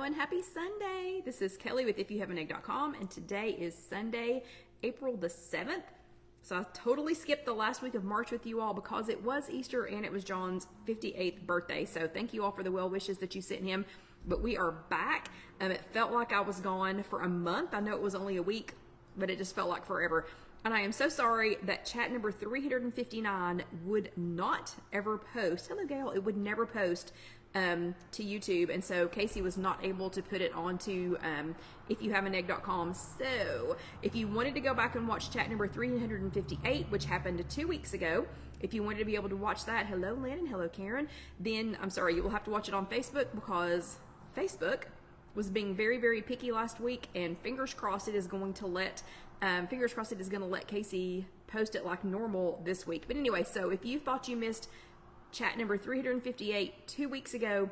and happy Sunday. This is Kelly with IfYouHaveAnEgg.com, and today is Sunday, April the 7th. So I totally skipped the last week of March with you all because it was Easter and it was John's 58th birthday. So thank you all for the well wishes that you sent him. But we are back. It felt like I was gone for a month. I know it was only a week, but it just felt like forever. And I am so sorry that chat number 359 would not ever post. Hello, Gail. It would never post to YouTube. And so Casey was not able to put it onto IfYouHaveAnEgg.com. So if you wanted to go back and watch chat number 358, which happened 2 weeks ago, if you wanted to be able to watch that, hello, Lynn, and hello, Karen, then I'm sorry, you will have to watch it on Facebook because Facebook was being very, very picky last week, and fingers crossed it is going to let Casey post it like normal this week. But anyway, so if you thought you missed chat number 358 2 weeks ago,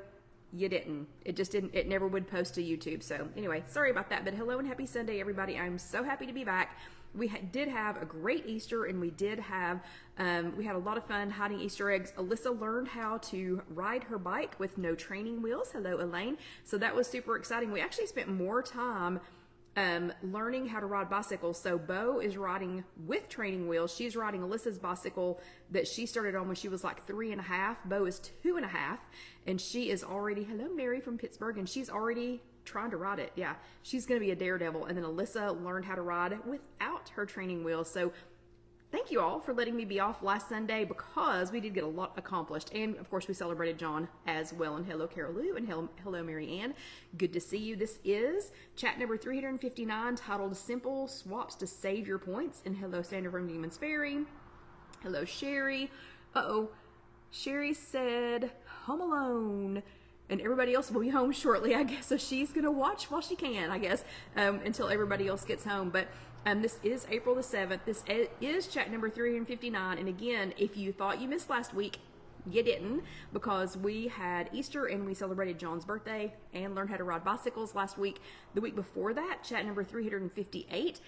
you didn't. It just didn't. It never would post to YouTube. So anyway, sorry about that. But hello and happy Sunday, everybody. I'm so happy to be back. We did have a great Easter, and we did have we had a lot of fun hiding Easter eggs. Alyssa learned how to ride her bike with no training wheels. Hello, Elaine. So that was super exciting. We actually spent more time learning how to ride bicycles. So Bo is riding with training wheels. She's riding Alyssa's bicycle that she started on when she was like 3.5. Bo is 2.5, and she is already, hello, Mary from Pittsburgh, and she's already trying to ride it. Yeah, she's going to be a daredevil. And then Alyssa learned how to ride without her training wheels. So thank you all for letting me be off last Sunday because we did get a lot accomplished. And of course, we celebrated John as well. And hello, Carol Lou, and hello, Mary Ann. Good to see you. This is chat number 359 titled Simple Swaps to Save Your Points. And hello, Sandra from Demon's Ferry. Hello, Sherry. Sherry said, home alone. And everybody else will be home shortly, I guess. So she's going to watch while she can, I guess, until everybody else gets home. But this is April the 7th. This is chat number 359. And again, if you thought you missed last week, you didn't, because we had Easter and we celebrated John's birthday and learned how to ride bicycles last week. The week before that, chat number 358,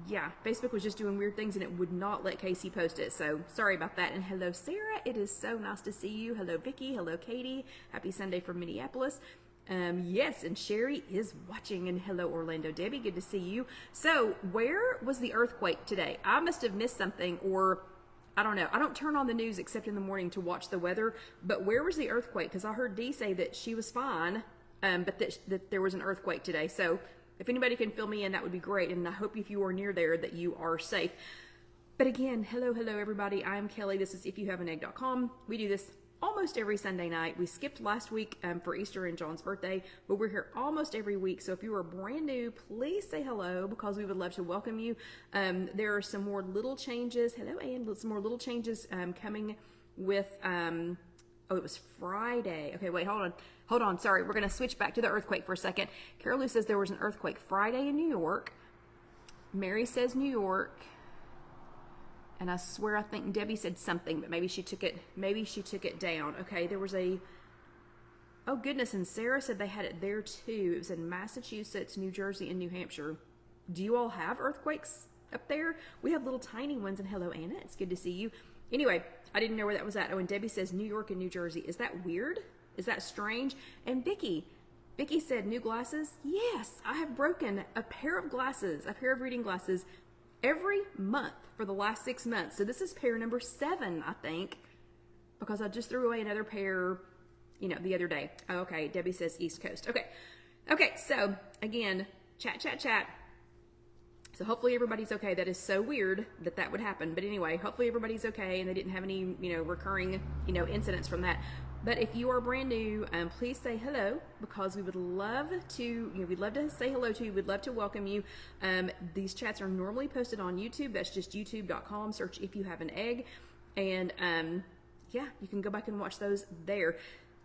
yeah, Facebook was just doing weird things and it would not let Casey post it. So sorry about that. And hello, Sarah. It is so nice to see you. Hello, Vicky. Hello, Katie. Happy Sunday from Minneapolis. Yes, and Sherry is watching. And hello, Orlando. Debbie, good to see you. So where was the earthquake today? I must have missed something, or I don't know. I don't turn on the news except in the morning to watch the weather. But where was the earthquake? Because I heard Dee say that she was fine, but that there was an earthquake today. So if anybody can fill me in, that would be great. And I hope if you are near there that you are safe. But again, hello, everybody. I am Kelly. This is IfYouHaveAnEgg.com. We do this almost every Sunday night. We skipped last week for Easter and John's birthday, but we're here almost every week. So if you are brand new, please say hello because we would love to welcome you. There are some more little changes. Hello, Ann. Some more little changes coming with, oh, it was Friday. Okay, wait, hold on. Sorry, we're going to switch back to the earthquake for a second. Carol Lou says there was an earthquake Friday in New York. Mary says New York. And I swear I think Debbie said something, but maybe she took it down. Okay, there was oh goodness, and Sarah said they had it there too. It was in Massachusetts, New Jersey, and New Hampshire. Do you all have earthquakes up there? We have little tiny ones. And hello, Anna. It's good to see you. Anyway, I didn't know where that was at. Oh, and Debbie says New York and New Jersey. Is that weird? Is that strange? And Vicky said new glasses. Yes, I have broken a pair of glasses, a pair of reading glasses every month for the last 6 months. So this is pair number 7, I think, because I just threw away another pair, the other day. Oh, okay, Debbie says East Coast. Okay, so again, chat. So hopefully everybody's okay. That is so weird that would happen. But anyway, hopefully everybody's okay and they didn't have any, recurring, incidents from that. But if you are brand new, please say hello because we would love to, we'd love to say hello to you. We'd love to welcome you. These chats are normally posted on YouTube. That's just youtube.com. Search If You Have an Egg. And yeah, you can go back and watch those there.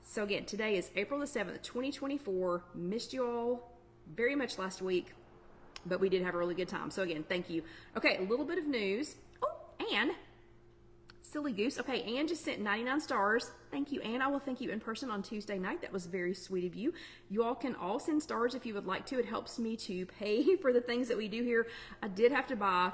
So again, today is April the 7th, 2024. Missed you all very much last week, but we did have a really good time. So again, thank you. Okay, a little bit of news. Oh, Anne. Silly goose. Okay, Anne just sent 99 stars. Thank you, Anne. I will thank you in person on Tuesday night. That was very sweet of you. You all can all send stars if you would like to. It helps me to pay for the things that we do here. I did have to buy,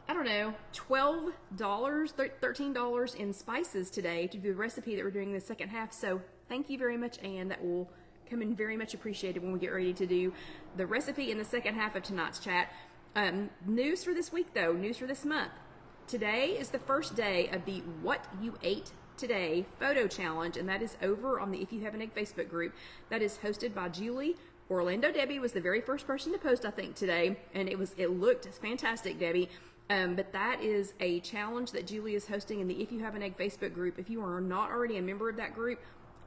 I don't know, $12, $13 in spices today to do the recipe that we're doing in the second half. So thank you very much, Anne. That will come in very much appreciated when we get ready to do the recipe in the second half of tonight's chat. News for this week though, news for this month. Today is the first day of the What You Ate Today photo challenge, and that is over on the If You Have an Egg Facebook group. That is hosted by Julie. Orlando Debbie was the very first person to post, I think, today, and it looked fantastic, Debbie. But that is a challenge that Julie is hosting in the If You Have an Egg Facebook group. If you are not already a member of that group,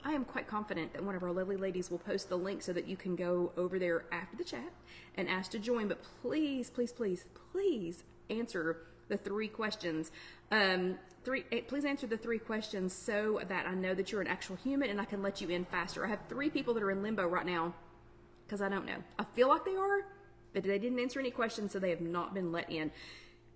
I am quite confident that one of our lovely ladies will post the link so that you can go over there after the chat and ask to join. But please, please, please, please answer the 3 questions. Please answer the 3 questions so that I know that you're an actual human and I can let you in faster. I have 3 people that are in limbo right now because I don't know. I feel like they are, but they didn't answer any questions, so they have not been let in.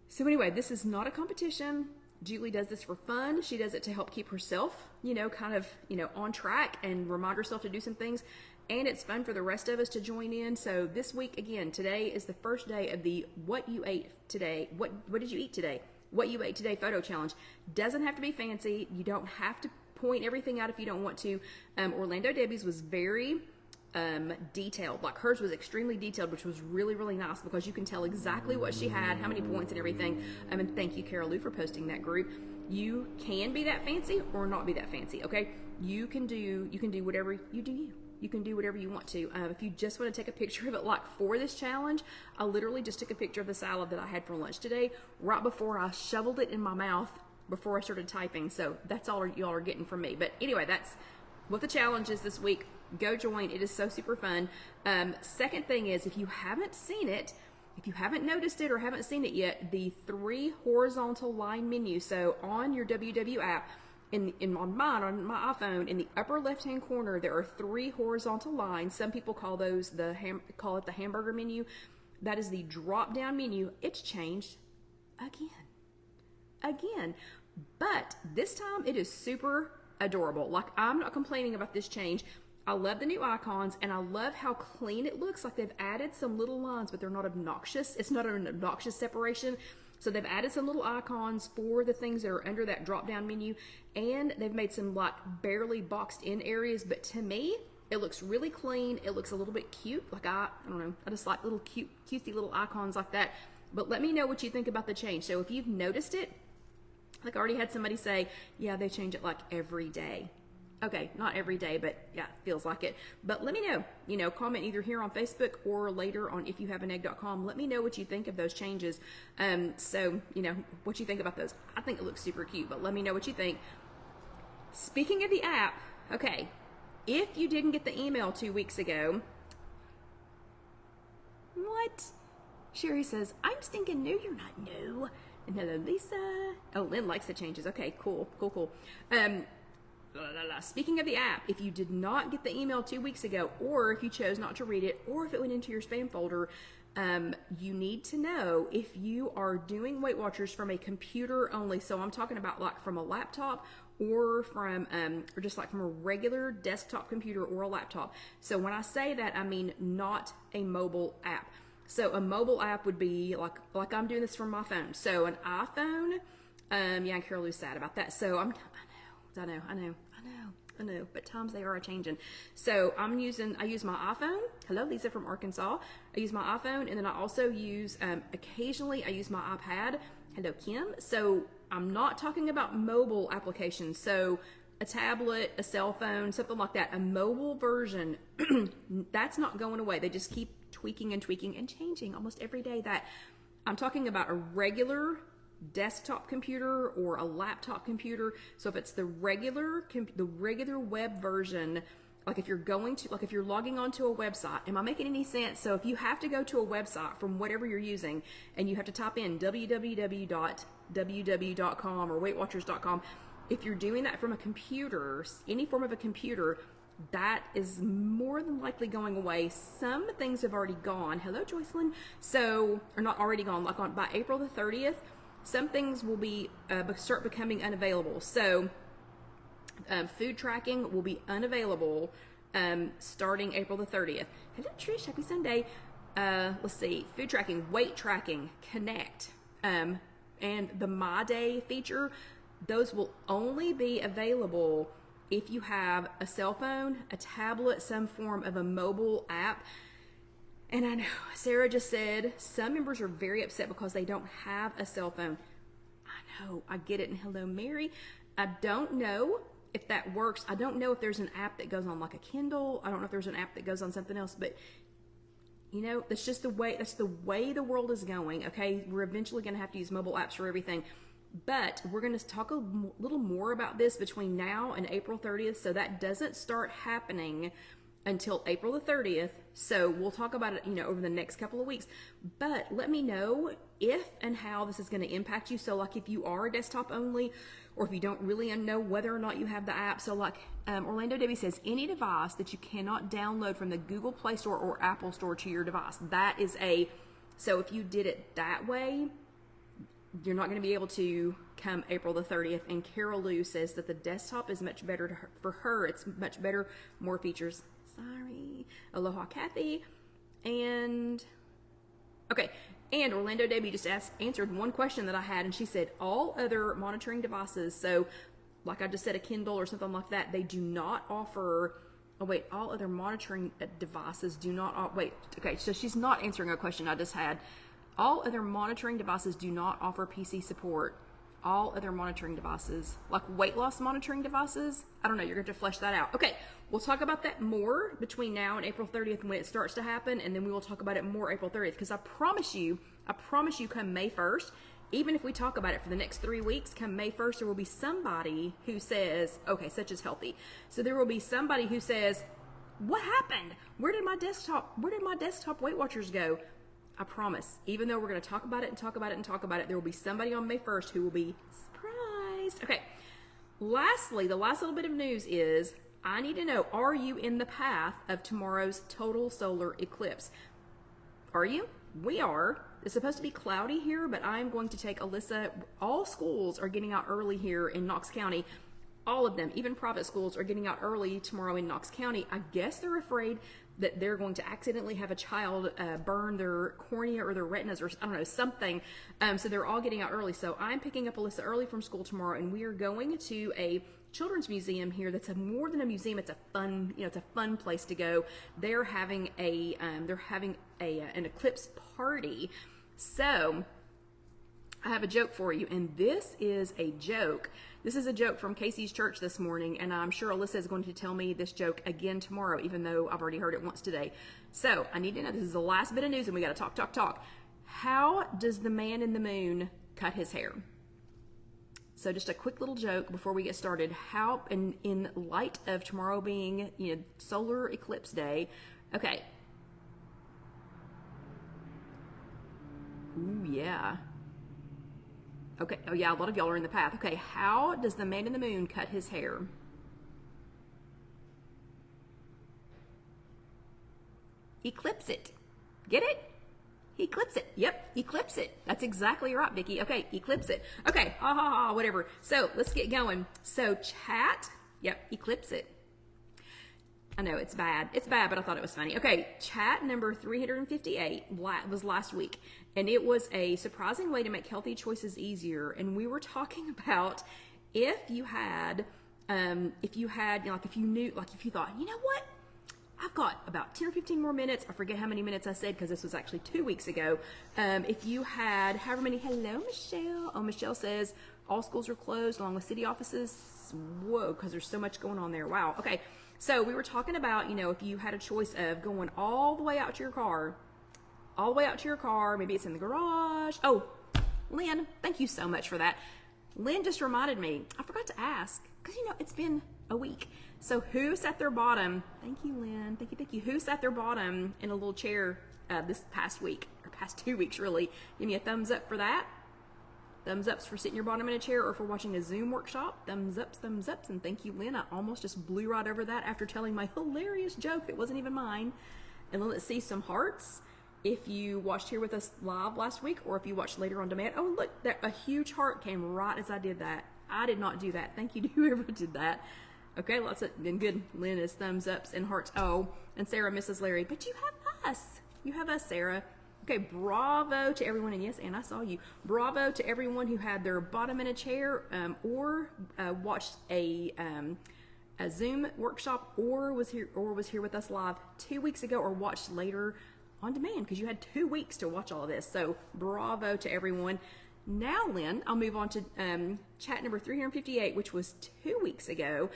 So anyway, this is not a competition. Julie does this for fun. She does it to help keep herself, kind of, on track and remind herself to do some things. And it's fun for the rest of us to join in. So this week, again, today is the first day of the What You Ate Today. What did you eat today? What You Ate Today photo challenge. Doesn't have to be fancy. You don't have to point everything out if you don't want to. Orlando Debbie's was very detailed. Like hers was extremely detailed, which was really, really nice because you can tell exactly what she had, how many points and everything. And thank you, Carol Lou, for posting that group. You can be that fancy or not be that fancy, okay? You can do whatever you do. You can do whatever you want to. If you just want to take a picture of it, like for this challenge, I literally just took a picture of the salad that I had for lunch today right before I shoveled it in my mouth before I started typing. So that's all y'all are getting from me. But anyway, that's what the challenge is this week. Go join. It is so super fun. Second thing is, if you haven't seen it, if you haven't noticed it or haven't seen it yet, the 3 horizontal line menu. So on your WW app, on my iPhone, in the upper left-hand corner, there are 3 horizontal lines. Some people call those call it the hamburger menu. That is the drop-down menu. It's changed again. But this time it is super adorable. Like, I'm not complaining about this change. I love the new icons, and I love how clean it looks. Like they've added some little lines, but they're not obnoxious. It's not an obnoxious separation. So they've added some little icons for the things that are under that drop-down menu, and they've made some like barely boxed in areas. But to me, it looks really clean. It looks a little bit cute. Like I don't know. I just like little cutesy little icons like that. But let me know what you think about the change. So if you've noticed it, like I already had somebody say, yeah, they change it like every day. Okay, not every day, but yeah, it feels like it. But let me know, comment either here on Facebook or later on IfYouHaveAnEgg.com. Let me know what you think of those changes. So, what you think about those. I think it looks super cute, but let me know what you think. Speaking of the app, okay, if you didn't get the email 2 weeks ago, what? Sherry says, I'm stinking new, you're not new. And hello, Lisa. Oh, Lynn likes the changes. Okay, cool. Speaking of the app, if you did not get the email 2 weeks ago, or if you chose not to read it, or if it went into your spam folder, you need to know if you are doing Weight Watchers from a computer only. So I'm talking about like from a laptop or from, or just like from a regular desktop computer or a laptop. So when I say that, I mean not a mobile app. So a mobile app would be like I'm doing this from my phone. So an iPhone, yeah, Carol Lou's sad about that. So I know, but times they are changing. So I use my iPhone. Hello, Lisa from Arkansas. I use my iPhone, and then I also use, occasionally I use my iPad. Hello, Kim. So I'm not talking about mobile applications. So a tablet, a cell phone, something like that, a mobile version, that's not going away. They just keep tweaking and changing almost every day. That I'm talking about a regular desktop computer or a laptop computer. So if it's the regular web version, like if you're logging onto a website, am I making any sense? So if you have to go to a website from whatever you're using and you have to type in www.ww.com or weightwatchers.com, if you're doing that from a computer, any form of a computer, that is more than likely going away. Some things have already gone. Hello, Joycelyn. So, or not already gone, like by April the 30th, some things will be start becoming unavailable. So food tracking will be unavailable starting April the 30th. Hello, Trish. Happy Sunday. Let's see. Food tracking, weight tracking, Connect, and the My Day feature. Those will only be available if you have a cell phone, a tablet, some form of a mobile app. And I know Sarah just said some members are very upset because they don't have a cell phone. I know, I get it. And hello, Mary. I don't know if that works. I don't know if there's an app that goes on like a Kindle. I don't know if there's an app that goes on something else, but you know, that's just the way, that's the way the world is going. Okay. We're eventually going to have to use mobile apps for everything, but we're going to talk a little more about this between now and April 30th. So that doesn't start happening until April the 30th. So we'll talk about it, you know, over the next couple of weeks, but let me know if and how this is going to impact you. So like if you are desktop only, or if you don't really know whether or not you have the app. So like Orlando Debbie says, any device that you cannot download from the Google Play Store or Apple Store to your device. That is so if you did it that way, you're not going to be able to come April the 30th. And Carol Lou says that the desktop is much better for her. It's much better, more features. Sorry. Aloha Kathy. And okay. And Orlando Debbie just answered one question that I had, and she said all other monitoring devices, so like I just said, a Kindle or something like that, they do not offer, all other monitoring devices do not, okay, so she's not answering a question I just had. All other monitoring devices do not offer PC support. All other monitoring devices, like weight loss monitoring devices, I don't know, you're going to flesh that out. Okay, we'll talk about that more between now and April 30th when it starts to happen, and then we will talk about it more April 30th, because I promise you come May 1st, even if we talk about it for the next 3 weeks, come May 1st, there will be somebody who says, okay, such as healthy. So there will be somebody who says, what happened? Where did my desktop Weight Watchers go? I promise, even though we're going to talk about it and talk about it and talk about it, there will be somebody on May 1st who will be surprised. Okay, lastly, the last little bit of news is, I need to know, are you in the path of tomorrow's total solar eclipse? Are you? We are. It's supposed to be cloudy here, but I'm going to take Alyssa. All schools are getting out early here in Knox County. All of them, even private schools, are getting out early tomorrow in Knox County. I guess they're afraid that they're going to accidentally have a child burn their cornea or their retinas, or I don't know, something. So they're all getting out early. So I'm picking up Alyssa early from school tomorrow, and we are going to a children's museum here. That's more than a museum. It's a fun, it's a fun place to go. They're having an eclipse party. So I have a joke for you, and this is a joke. This is a joke from Casey's church this morning, and I'm sure Alyssa is going to tell me this joke again tomorrow, even though I've already heard it once today. So I need to know, this is the last bit of news, and we got to talk. How does the man in the moon cut his hair? So just a quick little joke before we get started. How, in light of tomorrow being, solar eclipse day, okay. Ooh, yeah. Okay, oh yeah, a lot of y'all are in the path. Okay, how does the man in the moon cut his hair? Eclipse it. Get it? Eclipse it. Yep, eclipse it. That's exactly right, Vicki. Okay, eclipse it. Okay, whatever. So let's get going. So chat, yep, eclipse it. I know, it's bad. It's bad, but I thought it was funny. Okay, chat number 358 was last week, and it was a surprising way to make healthy choices easier. And we were talking about if you thought, you know what? I've got about 10 or 15 more minutes. I forget how many minutes I said because this was actually 2 weeks ago. If you had however many, hello, Michelle. Oh, Michelle says all schools are closed along with city offices. Whoa, because there's so much going on there. Wow. Okay. So we were talking about, if you had a choice of going all the way out to your car, maybe it's in the garage. Oh, Lynn, thank you so much for that. Lynn just reminded me, I forgot to ask, because, it's been a week. So who sat their bottom? Thank you, Lynn. Thank you. Who sat their bottom in a little chair this past week, or past 2 weeks, really? Give me a thumbs up for that. Thumbs ups for sitting your bottom in a chair or for watching a Zoom workshop. Thumbs ups, and thank you, Lynn. I almost just blew right over that after telling my hilarious joke that wasn't even mine. And then let's see some hearts. If you watched here with us live last week, or if you watched later on demand. Oh, look, a huge heart came right as I did that. I did not do that. Thank you to whoever did that. Okay, then good. Lynn is thumbs ups and hearts. Oh, and Sarah, Mrs. Larry. But you have us. You have us, Sarah. Okay, bravo to everyone, and yes, and I saw you. Bravo to everyone who had their bottom in a chair or watched a a Zoom workshop or was here with us live 2 weeks ago or watched later on demand, because you had 2 weeks to watch all of this. So bravo to everyone. Now, Lynn, I'll move on to chat number 358, which was 2 weeks ago.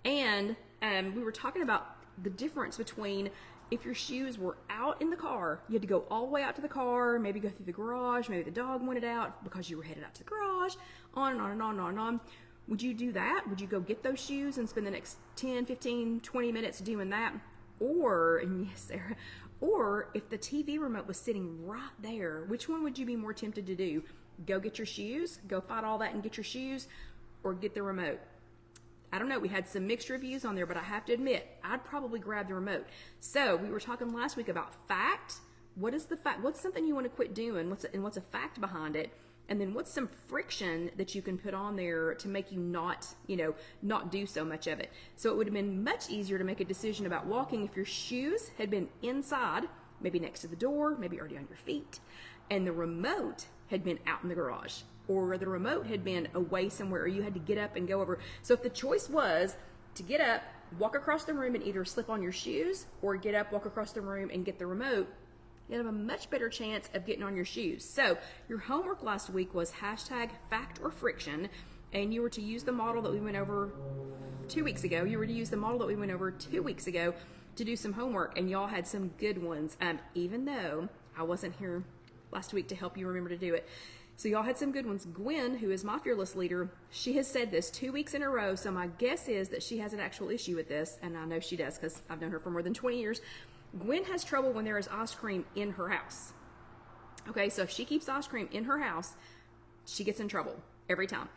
And we were talking about the difference between if your shoes were out in the car, you had to go all the way out to the car, maybe go through the garage, maybe the dog wanted out because you were headed out to the garage, on and on and on and on and on. Would you do that? Would you go get those shoes and spend the next 10, 15, 20 minutes doing that? Or, and yes, Sarah, or if the TV remote was sitting right there, which one would you be more tempted to do? Go get your shoes, go fight all that and get your shoes, or get the remote? I don't know, we had some mixed reviews on there, but I have to admit, I'd probably grab the remote. So we were talking last week about fact. What is the fact? What's something you want to quit doing? What's a fact behind it? And then what's some friction that you can put on there to make you not do so much of it? So it would have been much easier to make a decision about walking if your shoes had been inside, maybe next to the door, maybe already on your feet, and the remote had been out in the garage, or the remote had been away somewhere, or you had to get up and go over. So if the choice was to get up, walk across the room and either slip on your shoes, or get up, walk across the room and get the remote, you have a much better chance of getting on your shoes. So your homework last week was hashtag fact or friction, and you were to use the model that we went over 2 weeks ago. You were to use the model that we went over 2 weeks ago to do some homework, and y'all had some good ones, even though I wasn't here last week to help you remember to do it. So y'all had some good ones. Gwen, who is my fearless leader, she has said this 2 weeks in a row, so my guess is that she has an actual issue with this, and I know she does because I've known her for more than 20 years. Gwen has trouble when there is ice cream in her house. Okay, so if she keeps ice cream in her house, she gets in trouble every time.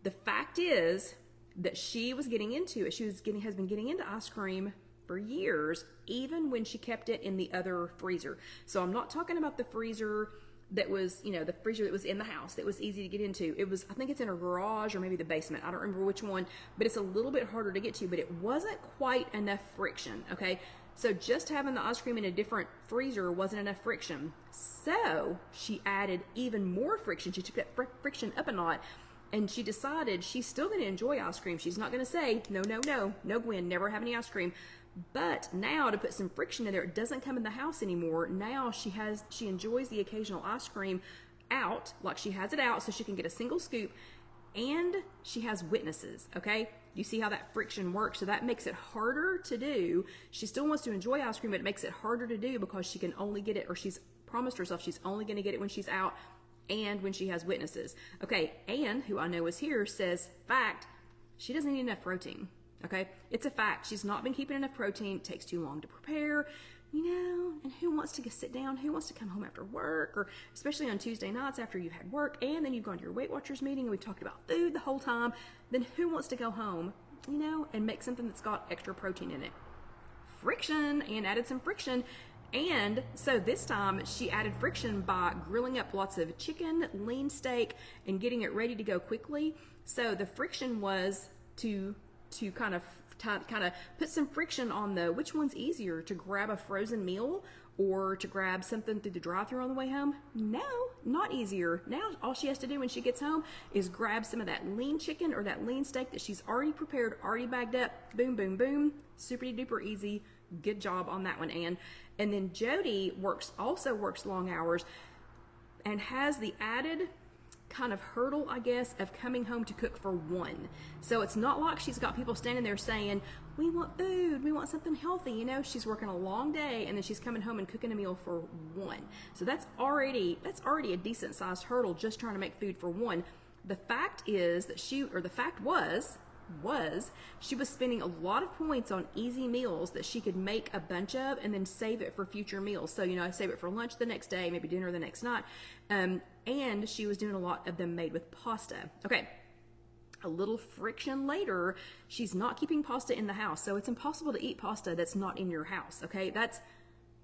The fact is that she was getting into it. Has been getting into ice cream for years, even when she kept it in the other freezer. So I'm not talking about the freezer that was, the freezer that was in the house that was easy to get into. It was, I think it's in her garage or maybe the basement. I don't remember which one, but it's a little bit harder to get to, but it wasn't quite enough friction, okay? So just having the ice cream in a different freezer wasn't enough friction. So she added even more friction. She took that friction up a notch, and she decided she's still going to enjoy ice cream. She's not going to say, no, Gwen, never have any ice cream. But now to put some friction in there, it doesn't come in the house anymore. Now she enjoys the occasional ice cream out, like she has it out so she can get a single scoop, and she has witnesses, okay? You see how that friction works? So that makes it harder to do. She still wants to enjoy ice cream, but it makes it harder to do because she can only get it, or she's promised herself she's only going to get it when she's out and when she has witnesses. Okay, Anne, who I know is here, says, fact, she doesn't need enough protein. Okay, it's a fact. She's not been keeping enough protein. It takes too long to prepare, and who wants to sit down? Who wants to come home after work, or especially on Tuesday nights after you've had work and then you've gone to your Weight Watchers meeting and we've talked about food the whole time? Then who wants to go home, and make something that's got extra protein in it? Friction, and added some friction. And so this time she added friction by grilling up lots of chicken, lean steak, and getting it ready to go quickly. So the friction was to kind of put some friction on which one's easier, to grab a frozen meal or to grab something through the drive-thru on the way home? No, not easier. Now all she has to do when she gets home is grab some of that lean chicken or that lean steak that she's already prepared, already bagged up. Boom, boom, boom. Super duper easy. Good job on that one, Ann. And then Jody also works long hours and has the added kind of hurdle, I guess, of coming home to cook for one. So it's not like she's got people standing there saying, we want food, we want something healthy. She's working a long day and then she's coming home and cooking a meal for one. So that's already a decent sized hurdle, just trying to make food for one. The fact is that she was spending a lot of points on easy meals that she could make a bunch of and then save it for future meals. So, save it for lunch the next day, maybe dinner the next night. And she was doing a lot of them made with pasta. Okay, a little friction later, she's not keeping pasta in the house. So it's impossible to eat pasta that's not in your house, okay? That's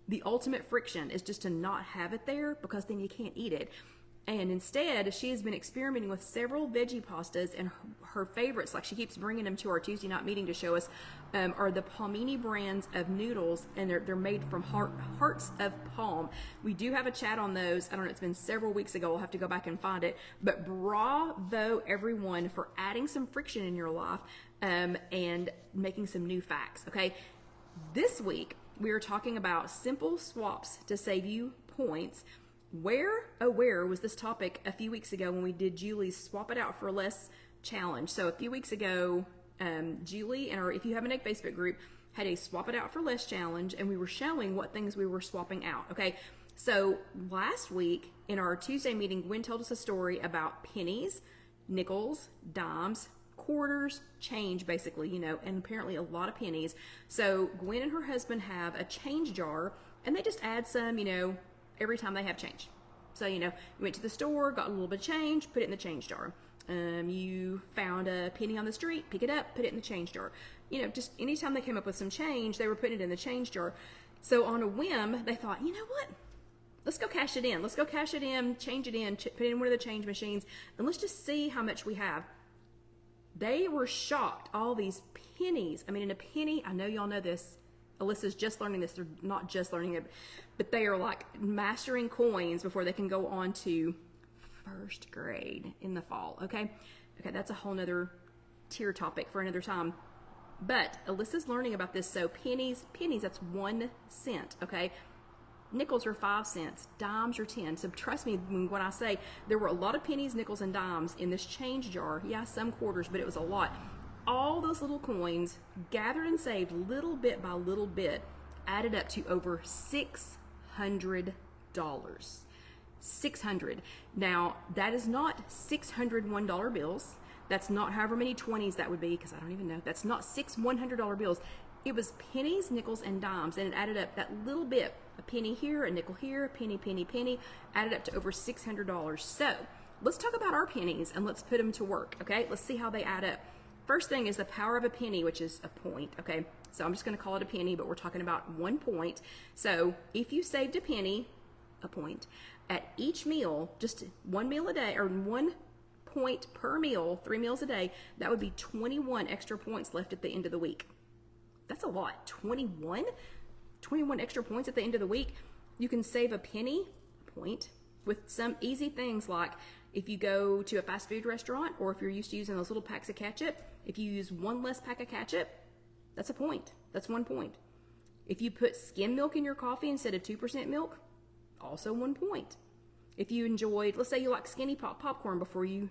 the ultimate friction, is just to not have it there, because then you can't eat it. And instead, she has been experimenting with several veggie pastas, and her favorites, like she keeps bringing them to our Tuesday night meeting to show us, are the Palmini brands of noodles, and they're made from hearts of palm. We do have a chat on those. I don't know, it's been several weeks ago. We'll have to go back and find it. But bravo, everyone, for adding some friction in your life and making some new facts, okay? This week, we are talking about simple swaps to save you points. Where was this topic a few weeks ago when we did Julie's Swap It Out for Less challenge? So a few weeks ago, Julie and our If You Have an Egg Facebook group had a Swap It Out for Less challenge, and we were showing what things we were swapping out, okay? So last week in our Tuesday meeting, Gwen told us a story about pennies, nickels, dimes, quarters, change basically, you know, and apparently a lot of pennies. So Gwen and her husband have a change jar, and they just add some, you know, every time they have change. So, you know, you went to the store, got a little bit of change, put it in the change jar. You found a penny on the street, pick it up, put it in the change jar. You know, just anytime they came up with some change, they were putting it in the change jar. So on a whim, they thought, you know what? Let's go cash it in. Let's go cash it in, change it in, put it in one of the change machines, and let's just see how much we have. They were shocked. All these pennies. I mean, in a penny, I know y'all know this. Alyssa's just learning this. They're not just learning it, but they are like mastering coins before they can go on to first grade in the fall. Okay, that's a whole nother tier topic for another time. But Alyssa's learning about this. So pennies, that's 1 cent. Okay, nickels are 5 cents, dimes are 10. So trust me when I say there were a lot of pennies, nickels, and dimes in this change jar. Yeah, some quarters, but it was a lot. All those little coins gathered and saved little bit by little bit added up to over $600. 600. Now, that is not 600 $1 bills. That's not however many 20s that would be, because I don't even know. That's not 6 $100 bills. It was pennies, nickels, and dimes, and it added up that little bit. A penny here, a nickel here, a penny, added up to over $600. So let's talk about our pennies and let's put them to work, okay? Let's see how they add up. First thing is the power of a penny, which is a point, okay? So I'm just gonna call it a penny, but we're talking about 1 point. So if you saved a penny, a point, at each meal, just 1 meal a day, or 1 point per meal, 3 meals a day, that would be 21 extra points left at the end of the week. That's a lot. 21 extra points at the end of the week. You can save a penny, point, with some easy things like if you go to a fast food restaurant, or if you're used to using those little packs of ketchup, if you use 1 less pack of ketchup, that's a point. That's 1 point. If you put skim milk in your coffee instead of 2% milk, also 1 point. If you enjoyed, let's say you like Skinny Pop popcorn before you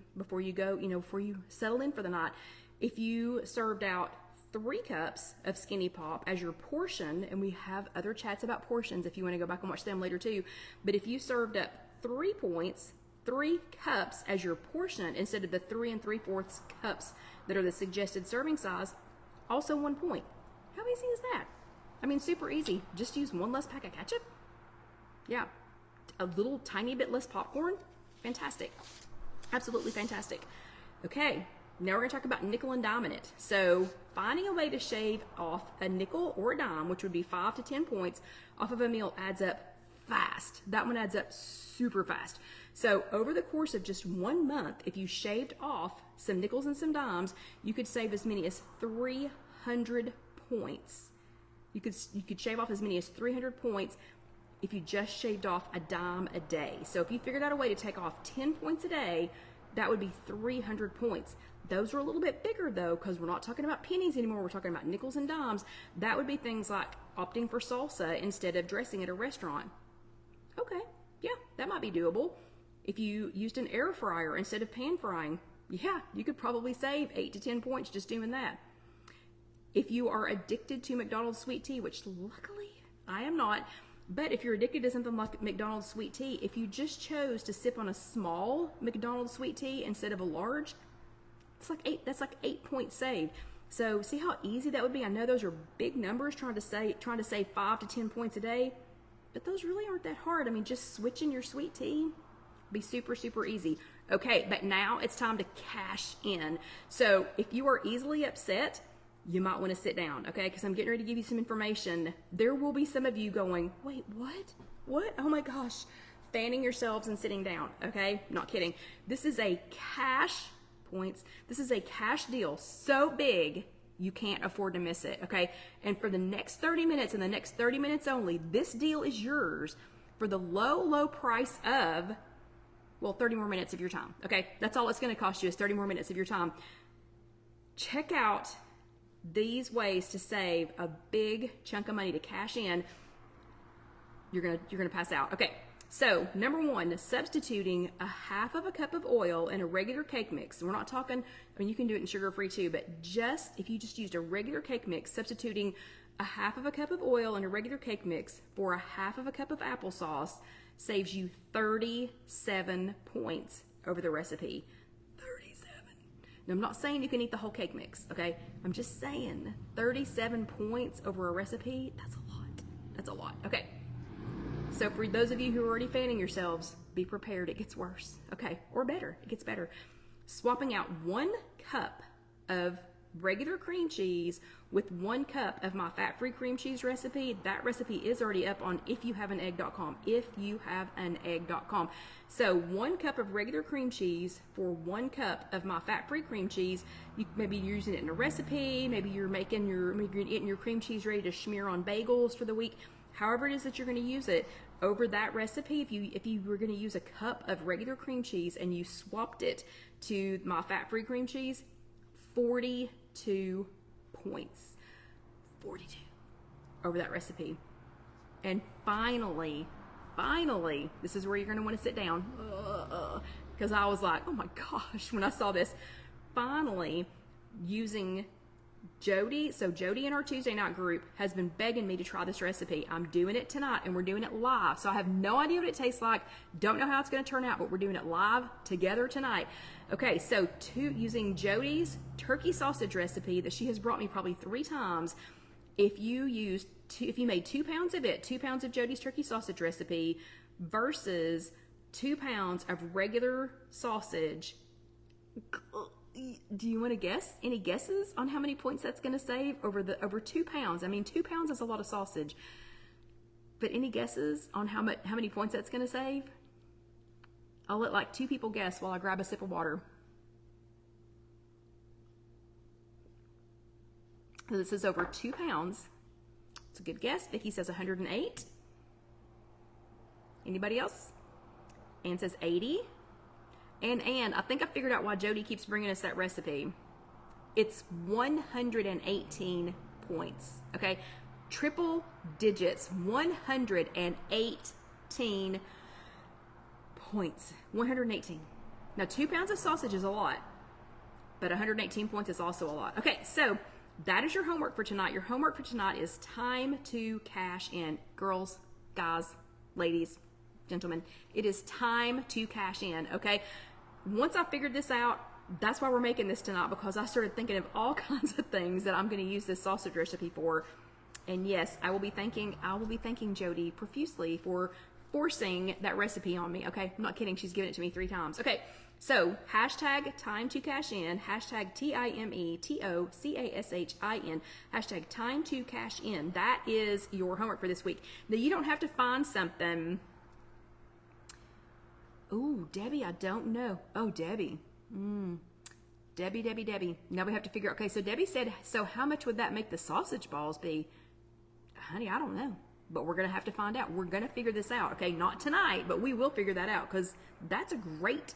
go, you know, before you settle in for the night, if you served out 3 cups of Skinny Pop as your portion, and we have other chats about portions if you want to go back and watch them later too, but if you served up 3 points, 3 cups as your portion instead of the 3 3/4 cups that are the suggested serving size, also 1 point. How easy is that? I mean, super easy. Just use 1 less pack of ketchup. Yeah, a little tiny bit less popcorn. Fantastic. Absolutely fantastic. Okay. Now we're going to talk about nickel and dime in it. So finding a way to shave off a nickel or a dime, which would be 5 to 10 points off of a meal, adds up fast. That one adds up super fast. So over the course of just 1 month, if you shaved off some nickels and some dimes, you could save as many as 300 points. You could shave off as many as 300 points if you just shaved off a dime a day. So if you figured out a way to take off 10 points a day, that would be 300 points. Those are a little bit bigger though, because we're not talking about pennies anymore. We're talking about nickels and dimes. That would be things like opting for salsa instead of dressing at a restaurant. Okay, yeah, that might be doable. If you used an air fryer instead of pan frying, yeah, you could probably save 8 to 10 points just doing that. If you are addicted to McDonald's sweet tea, which luckily I am not, but if you're addicted to something like McDonald's sweet tea, if you just chose to sip on a small McDonald's sweet tea instead of a large, that's like 8 points saved. So see how easy that would be? I know those are big numbers trying to save 5 to 10 points a day, but those really aren't that hard. I mean, just switching your sweet tea be super, super easy. Okay, but now it's time to cash in. So if you are easily upset, you might want to sit down, okay? Because I'm getting ready to give you some information. There will be some of you going, wait, what? What? Oh my gosh. Fanning yourselves and sitting down, okay? Not kidding. This is a cash points. This is a cash deal so big, you can't afford to miss it, okay? And for the next 30 minutes and the next 30 minutes only, this deal is yours for the low, low price of, well, 30 more minutes of your time, okay? That's all it's going to cost you is 30 more minutes of your time. check out these ways to save a big chunk of money to cash in. You're gonna pass out. Okay, so number one, substituting a half of a cup of oil in a regular cake mix. We're not talking, I mean, you can do it in sugar-free too, but if you just used a regular cake mix, substituting a half of a cup of oil in a regular cake mix for a half of a cup of applesauce saves you 37 points over the recipe. 37. Now, I'm not saying you can eat the whole cake mix, okay? I'm just saying 37 points over a recipe, that's a lot. That's a lot. Okay. So for those of you who are already fanning yourselves, be prepared. It gets worse. Okay. Or better. It gets better. Swapping out 1 cup of regular cream cheese with 1 cup of my fat-free cream cheese recipe. That recipe is already up on IfYouHaveAnEgg.com. IfYouHaveAnEgg.com. So 1 cup of regular cream cheese for 1 cup of my fat-free cream cheese. Maybe you're using it in a recipe. Maybe you're getting your cream cheese ready to smear on bagels for the week. However it is that you're going to use it, over that recipe, if you were going to use a cup of regular cream cheese and you swapped it to my fat-free cream cheese, 42 points. 42 over that recipe. And finally, this is where you're going to want to sit down, because I was like, oh my gosh, when I saw this. Finally, using Jody, so Jody in our Tuesday night group has been begging me to try this recipe. I'm doing it tonight and we're doing it live. So I have no idea what it tastes like. Don't know how it's going to turn out, but we're doing it live together tonight. Okay, so using Jody's turkey sausage recipe that she has brought me probably 3 times, if you made 2 pounds of it, 2 pounds of Jody's turkey sausage recipe versus 2 pounds of regular sausage, do you want to guess? Any guesses on how many points that's going to save over 2 pounds? I mean, 2 pounds is a lot of sausage, but any guesses on how many points that's going to save? I'll let like 2 people guess while I grab a sip of water. So this is over 2 pounds. It's a good guess. Vicky says 108. Anybody else? Ann says 80. And I think I figured out why Jody keeps bringing us that recipe. It's 118 points, okay? Triple digits, 118 points. 118. Now, 2 pounds of sausage is a lot, but 118 points is also a lot. Okay, so that is your homework for tonight. Your homework for tonight is time to cash in. Girls, guys, ladies, gentlemen, it is time to cash in, okay? Once I figured this out, that's why we're making this tonight, because I started thinking of all kinds of things that I'm going to use this sausage recipe for. And yes, I will be thanking Jody profusely for forcing that recipe on me. Okay, I'm not kidding. She's given it to me 3 times. Okay, so hashtag time to cash in, hashtag TIMETOCASHIN, hashtag time to cash in. That is your homework for this week. Now, you don't have to find something. Ooh, Debbie, I don't know. Oh, Debbie. Debbie. Now we have to figure out. Okay, so Debbie said, so how much would that make the sausage balls be? Honey, I don't know. But we're going to have to find out. We're going to figure this out. Okay, not tonight, but we will figure that out, because that's a great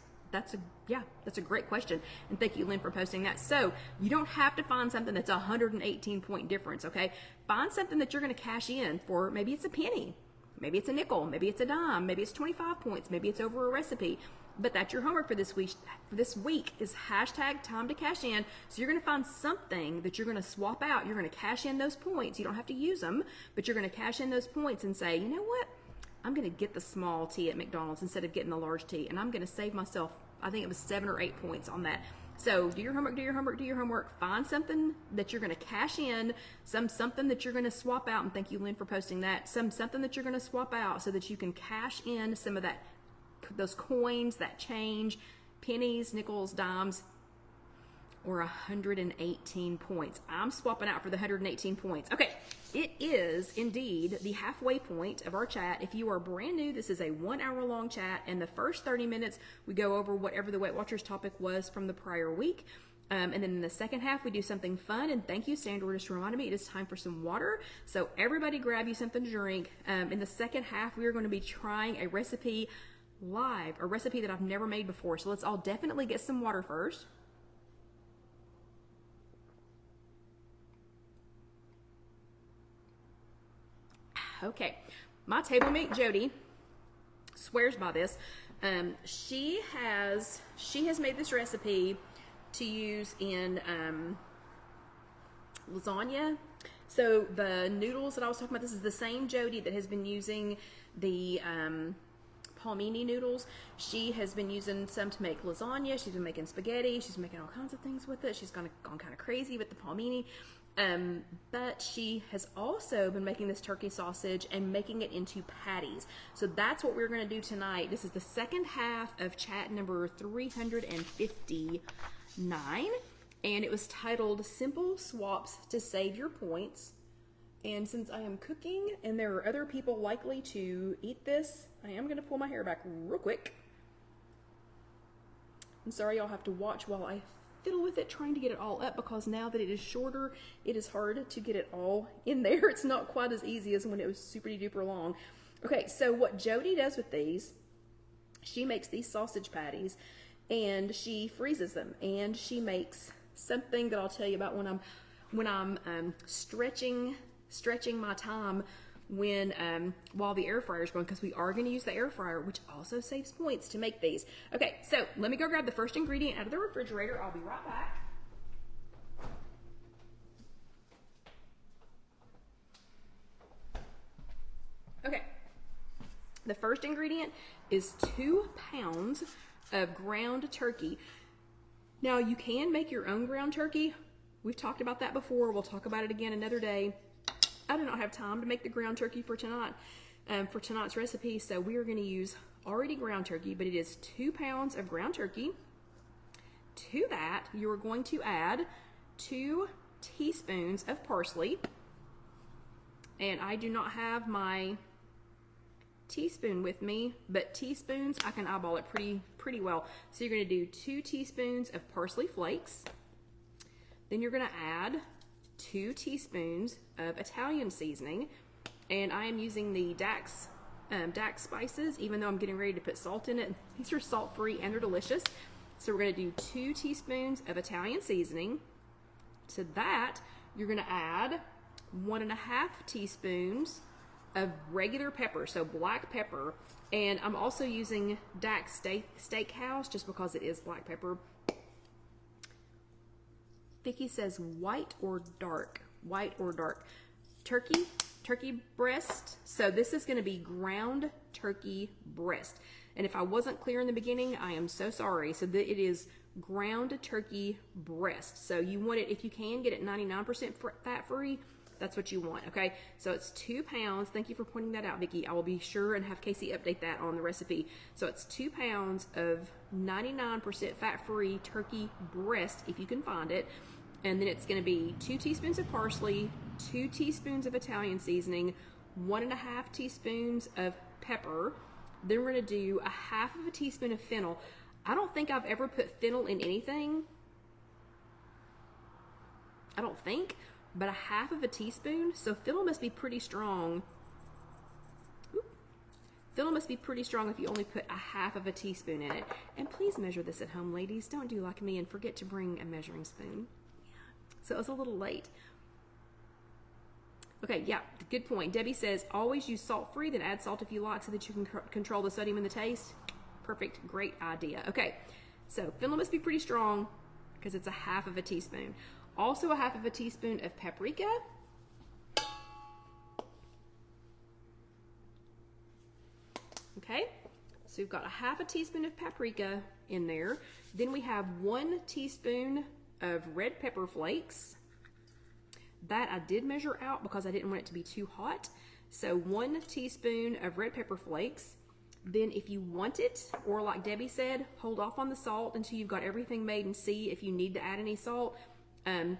question. And thank you, Lynn, for posting that. So you don't have to find something that's 118 point difference, okay? Find something that you're going to cash in for. Maybe it's a penny. Maybe it's a nickel, maybe it's a dime, maybe it's 25 points, maybe it's over a recipe. But that's your homework for this week. This week is hashtag time to cash in. So you're going to find something that you're going to swap out. You're going to cash in those points. You don't have to use them, but you're going to cash in those points and say, you know what? I'm going to get the small tea at McDonald's instead of getting the large tea. And I'm going to save myself, I think it was 7 or 8 points on that. So do your homework, do your homework, do your homework. Find something that you're going to cash in, something that you're going to swap out, and thank you, Lynn, for posting that. Something that you're going to swap out so that you can cash in some of those coins, that change, pennies, nickels, dimes, or 118 points. I'm swapping out for the 118 points. Okay, it is indeed the halfway point of our chat. If you are brand new, this is a 1 hour long chat, and the first 30 minutes we go over whatever the Weight Watchers topic was from the prior week. And then in the second half, we do something fun. And thank you, Sandra, just reminded me it is time for some water. So everybody grab you something to drink. In the second half, we are going to be trying a recipe live, a recipe that I've never made before. So let's all definitely get some water first. Okay, my table mate Jody swears by this. She has made this recipe to use in lasagna. So the noodles that I was talking about, this is the same Jody that has been using the palmini noodles. She has been using some to make lasagna. She's been making spaghetti. She's making all kinds of things with it. She's gone kind of crazy with the palmini. But she has also been making this turkey sausage and making it into patties. So that's what we're going to do tonight. This is the second half of chat number 359. And it was titled Simple Swaps to Save Your Points. And since I am cooking and there are other people likely to eat this, I am going to pull my hair back real quick. I'm sorry y'all have to watch while I fiddle with it, trying to get it all up, because now that it is shorter, it is hard to get it all in there. It's not quite as easy as when it was super duper long. Okay, so what Jody does with these, she makes these sausage patties and she freezes them, and she makes something that I'll tell you about when I'm stretching my time while the air fryer is going, because we are going to use the air fryer, which also saves points to make these. Okay, so let me go grab the first ingredient out of the refrigerator. I'll be right back. Okay, the first ingredient is 2 pounds of ground turkey. Now, you can make your own ground turkey. We've talked about that before. We'll talk about it again another day. I do not have time to make the ground turkey for tonight, for tonight's recipe, so we are going to use already ground turkey, but it is 2 pounds of ground turkey. To that, you are going to add 2 teaspoons of parsley, and I do not have my teaspoon with me, but teaspoons, I can eyeball it pretty well. So you're going to do 2 teaspoons of parsley flakes. Then you're going to add 2 teaspoons of Italian seasoning, and I am using the Dax spices, even though I'm getting ready to put salt in it. These are salt-free and they're delicious. So we're going to do 2 teaspoons of Italian seasoning. To that, you're going to add 1.5 teaspoons of regular pepper, so black pepper, and I'm also using Dax Steakhouse just because it is black pepper. Vicky says white or dark. White or dark. Turkey breast. So this is going to be ground turkey breast. And if I wasn't clear in the beginning, I am so sorry. So it is ground turkey breast. So you want it, if you can, get it 99% fat free. That's what you want, okay? So it's 2 pounds. Thank you for pointing that out, Vicki. I will be sure and have Casey update that on the recipe. So it's 2 pounds of 99% fat-free turkey breast, if you can find it. And then it's going to be 2 teaspoons of parsley, 2 teaspoons of Italian seasoning, 1.5 teaspoons of pepper. Then we're going to do 1/2 teaspoon of fennel. I don't think I've ever put fennel in anything. I don't think. But 1/2 teaspoon, so fennel must be pretty strong. Fennel must be pretty strong if you only put 1/2 teaspoon in it. And please measure this at home, ladies. Don't do like me and forget to bring a measuring spoon. Yeah. So it was a little late. Okay, yeah, good point. Debbie says, always use salt-free, then add salt if you like so that you can control the sodium and the taste. Perfect, great idea. Okay, so fennel must be pretty strong because it's 1/2 teaspoon. Also 1/2 teaspoon of paprika. Okay, so we've got 1/2 teaspoon of paprika in there. Then we have 1 teaspoon of red pepper flakes. That I did measure out because I didn't want it to be too hot. So 1 teaspoon of red pepper flakes. Then if you want it, or like Debbie said, hold off on the salt until you've got everything made and see if you need to add any salt.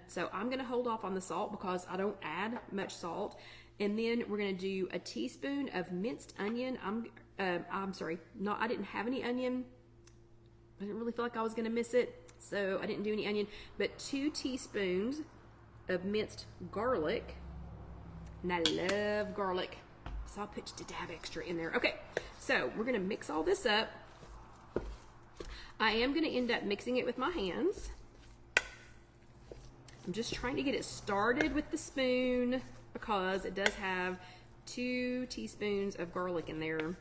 So I'm going to hold off on the salt because I don't add much salt. And then we're going to do 1 teaspoon of minced onion. I'm sorry, I didn't have any onion. I didn't really feel like I was going to miss it, so I didn't do any onion. But 2 teaspoons of minced garlic. And I love garlic, so I'll put just a dab extra in there. Okay, so we're going to mix all this up. I am going to end up mixing it with my hands. I'm just trying to get it started with the spoon because it does have 2 teaspoons of garlic in there.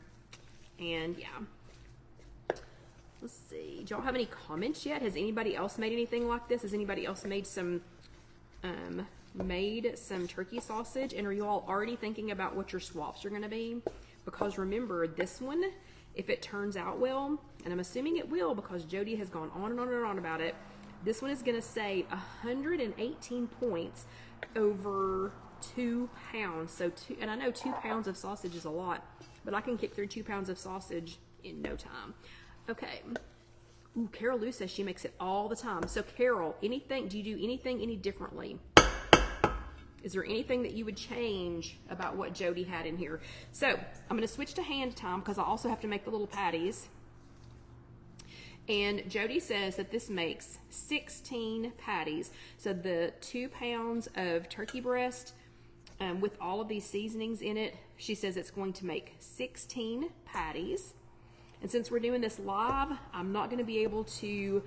And yeah. Let's see. Do y'all have any comments yet? Has anybody else made anything like this? Has anybody else made some turkey sausage? And are you all already thinking about what your swaps are going to be? Because remember, this one, if it turns out well, and I'm assuming it will because Jody has gone on and on and on about it, this one is going to say 118 points over 2 pounds. So and I know 2 pounds of sausage is a lot, but I can kick through 2 pounds of sausage in no time. Okay. Ooh, Carol Lou says she makes it all the time. So Carol, do you do anything any differently? Is there anything that you would change about what Jody had in here? So I'm going to switch to hand time because I also have to make the little patties. And Jody says that this makes 16 patties. So the 2 pounds of turkey breast with all of these seasonings in it, she says it's going to make 16 patties. And since we're doing this live, I'm not going to be able to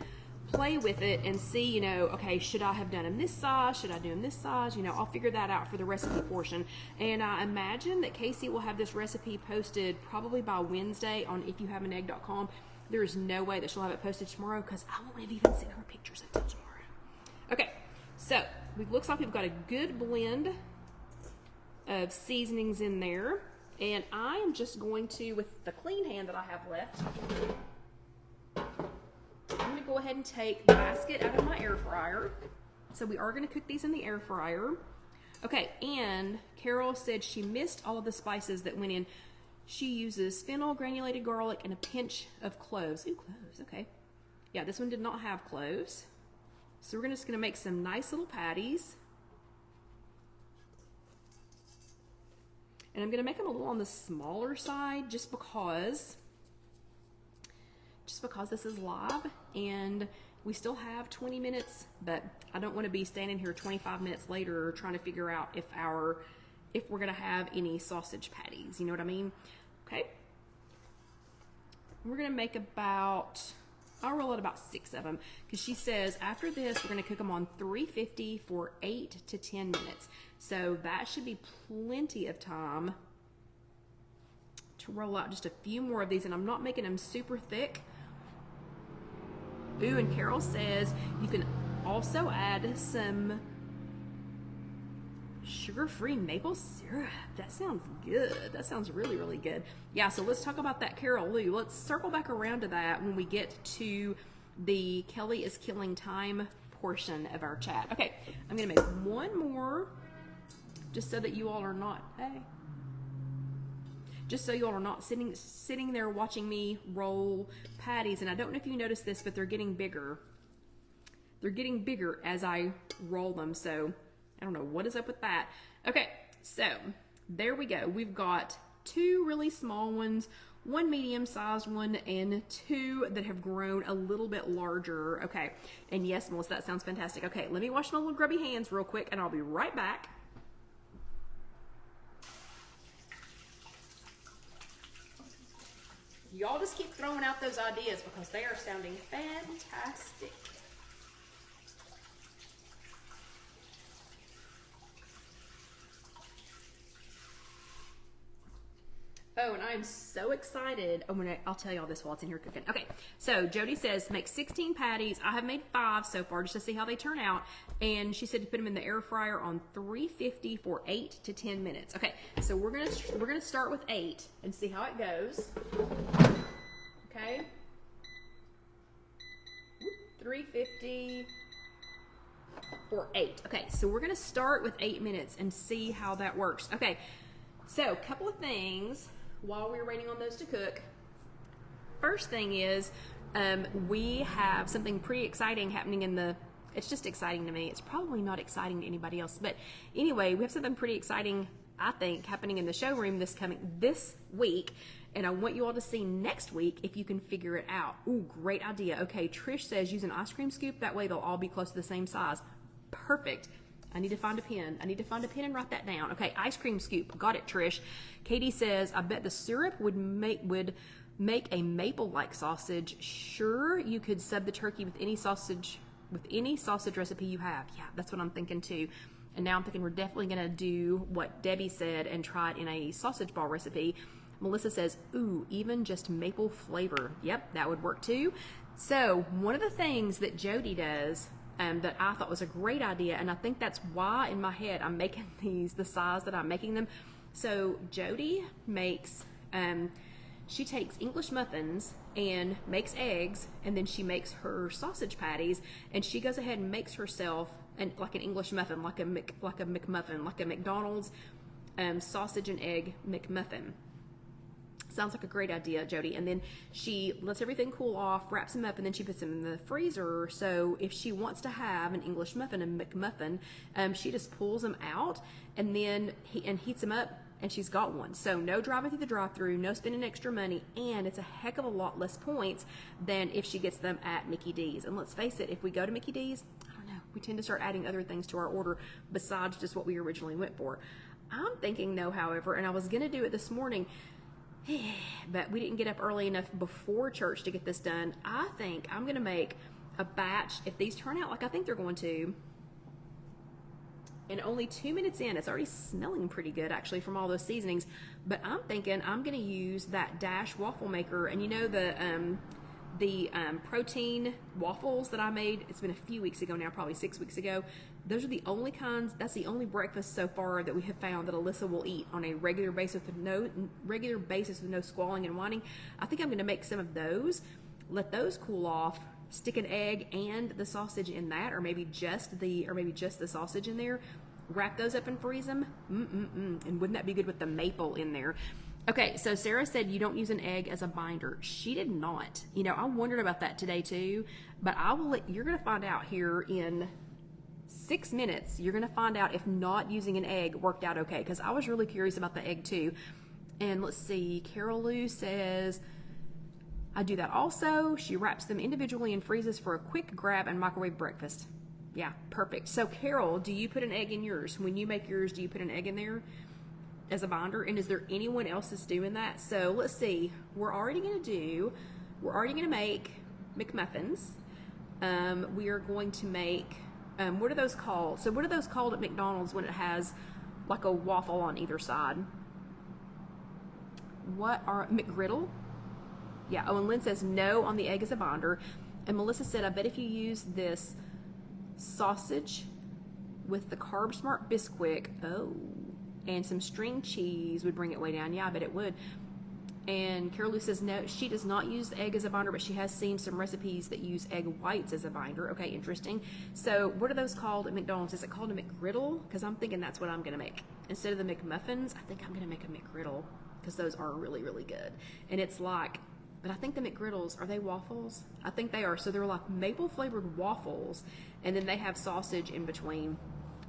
play with it and see, you know, okay, should I have done them this size? Should I do them this size? You know, I'll figure that out for the recipe portion. And I imagine that Casey will have this recipe posted probably by Wednesday on IfYouHaveAnEgg.com. There is no way that she'll have it posted tomorrow because I won't have even seen her pictures until tomorrow. Okay, so it looks like we've got a good blend of seasonings in there. And I am just going to, with the clean hand that I have left, I'm going to go ahead and take the basket out of my air fryer. So we are going to cook these in the air fryer. Okay, and Carol said she missed all of the spices that went in. She uses fennel, granulated garlic, and a pinch of cloves. Ooh, cloves, okay. Yeah, this one did not have cloves. So we're just going to make some nice little patties. And I'm going to make them a little on the smaller side just because this is live and we still have 20 minutes, but I don't want to be standing here 25 minutes later trying to figure out if we're going to have any sausage patties. You know what I mean? Okay. We're going to make I'll roll out about 6 of them because she says after this, we're going to cook them on 350 for 8 to 10 minutes. So that should be plenty of time to roll out just a few more of these, and I'm not making them super thick. Ooh, and Carol says you can also add some sugar-free maple syrup. That sounds good. That sounds really, really good. Yeah, so let's talk about that, Carol Lou. Let's circle back around to that when we get to the Kelly is Killing Time portion of our chat. Okay, I'm going to make one more just so that you all are not, just so you all are not sitting there watching me roll patties. And I don't know if you noticed this, but they're getting bigger. They're getting bigger as I roll them, so I don't know what is up with that. Okay, so there we go. We've got 2 really small ones, 1 medium-sized one, and 2 that have grown a little bit larger. Okay, and yes, Melissa, that sounds fantastic. Okay, let me wash my little grubby hands real quick, and I'll be right back. Y'all just keep throwing out those ideas because they are sounding fantastic. Oh, and I'm so excited. I'll tell y'all this while it's in here cooking. Okay, so Jody says make 16 patties. I have made 5 so far just to see how they turn out. And she said to put them in the air fryer on 350 for 8 to 10 minutes. Okay, so we're gonna start with 8 and see how it goes. Okay, 350 for 8. Okay, so we're gonna start with 8 minutes and see how that works. Okay, so a couple of things while we're waiting on those to cook. First thing is we have something pretty exciting happening it's just exciting to me. It's probably not exciting to anybody else, but anyway, we have something pretty exciting, I think, happening in the showroom this week, and I want you all to see next week if you can figure it out. Ooh, great idea. Okay, Trish says use an ice cream scoop. That way they'll all be close to the same size. Perfect. I need to find a pen. I need to find a pen and write that down. Okay, ice cream scoop. Got it, Trish. Katie says, I bet the syrup would make a maple-like sausage. Sure, you could sub the turkey with any sausage recipe you have. Yeah, that's what I'm thinking too. And now I'm thinking we're definitely going to do what Debbie said and try it in a sausage ball recipe. Melissa says, ooh, even just maple flavor. Yep, that would work too. So one of the things that Jody does that I thought was a great idea, and I think that's why in my head I'm making these the size that I'm making them. So Jody makes, she takes English muffins and makes eggs, and then she makes her sausage patties, and she goes ahead and makes herself like an English muffin, like a McMuffin, like a McDonald's sausage and egg McMuffin. Sounds like a great idea, Jody. And then she lets everything cool off, wraps them up, and then she puts them in the freezer. So if she wants to have an English muffin, a McMuffin, she just pulls them out and then heats them up, and she's got one. So no driving through the drive-thru, no spending extra money, and it's a heck of a lot less points than if she gets them at Mickey D's. And let's face it, if we go to Mickey D's, I don't know, we tend to start adding other things to our order besides just what we originally went for. I'm thinking though, however, and I was going to do it this morning, but we didn't get up early enough before church to get this done. I think I'm going to make a batch. If these turn out like I think they're going to, and only 2 minutes in, it's already smelling pretty good actually from all those seasonings, but I'm thinking I'm going to use that Dash waffle maker. And you know the protein waffles that I made, it's been a few weeks ago now, probably 6 weeks ago. Those are the only kinds, that's the only breakfast so far that we have found that Alyssa will eat on a regular basis with no squalling and whining. I think I'm going to make some of those, let those cool off, stick an egg and the sausage in that, or maybe just the sausage in there, wrap those up and freeze them. And wouldn't that be good with the maple in there? Okay, so Sarah said you don't use an egg as a binder. She did not. You know, I wondered about that today too, but you're going to find out here in 6 minutes. You're going to find out if not using an egg worked out okay, because I was really curious about the egg too. And let's see, Carol Lou says, I do that also. She wraps them individually and freezes for a quick grab and microwave breakfast. Yeah, perfect. So Carol, do you put an egg in yours? When you make yours, do you put an egg in there as a binder? And is there anyone else that's doing that? So let's see. We're already going to make McMuffins. We are going to make, what are those called? So what are those called at McDonald's when it has like a waffle on either side? What are McGriddle? Yeah. Oh, and Lynn says no on the egg as a binder. And Melissa said, I bet if you use this sausage with the Carb Smart Bisquick, and some string cheese would bring it way down. Yeah, I bet it would. And Carol Lou says no, she does not use the egg as a binder, but she has seen some recipes that use egg whites as a binder. Okay, interesting. So what are those called at McDonald's? Is it called a McGriddle? Because I'm thinking that's what I'm going to make. Instead of the McMuffins, I think I'm going to make a McGriddle because those are really, really good. And it's like, but I think the McGriddles, are they waffles? I think they are. So they're like maple flavored waffles, and then they have sausage in between.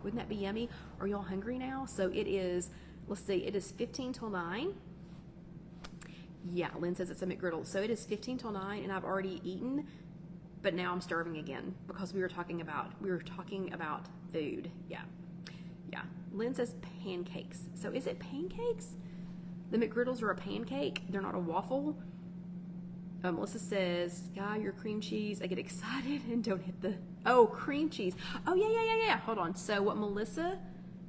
Wouldn't that be yummy? Are y'all hungry now? So it is, let's see, it is 15 till 9. Yeah, Lynn says it's a McGriddle. So it is 15 till 9, and I've already eaten, but now I'm starving again because we were talking about food. Yeah. Lynn says pancakes. So is it pancakes? The McGriddles are a pancake. They're not a waffle. Melissa says, yeah, your cream cheese. I get excited and don't hit the, cream cheese. Oh, yeah. Hold on. So what Melissa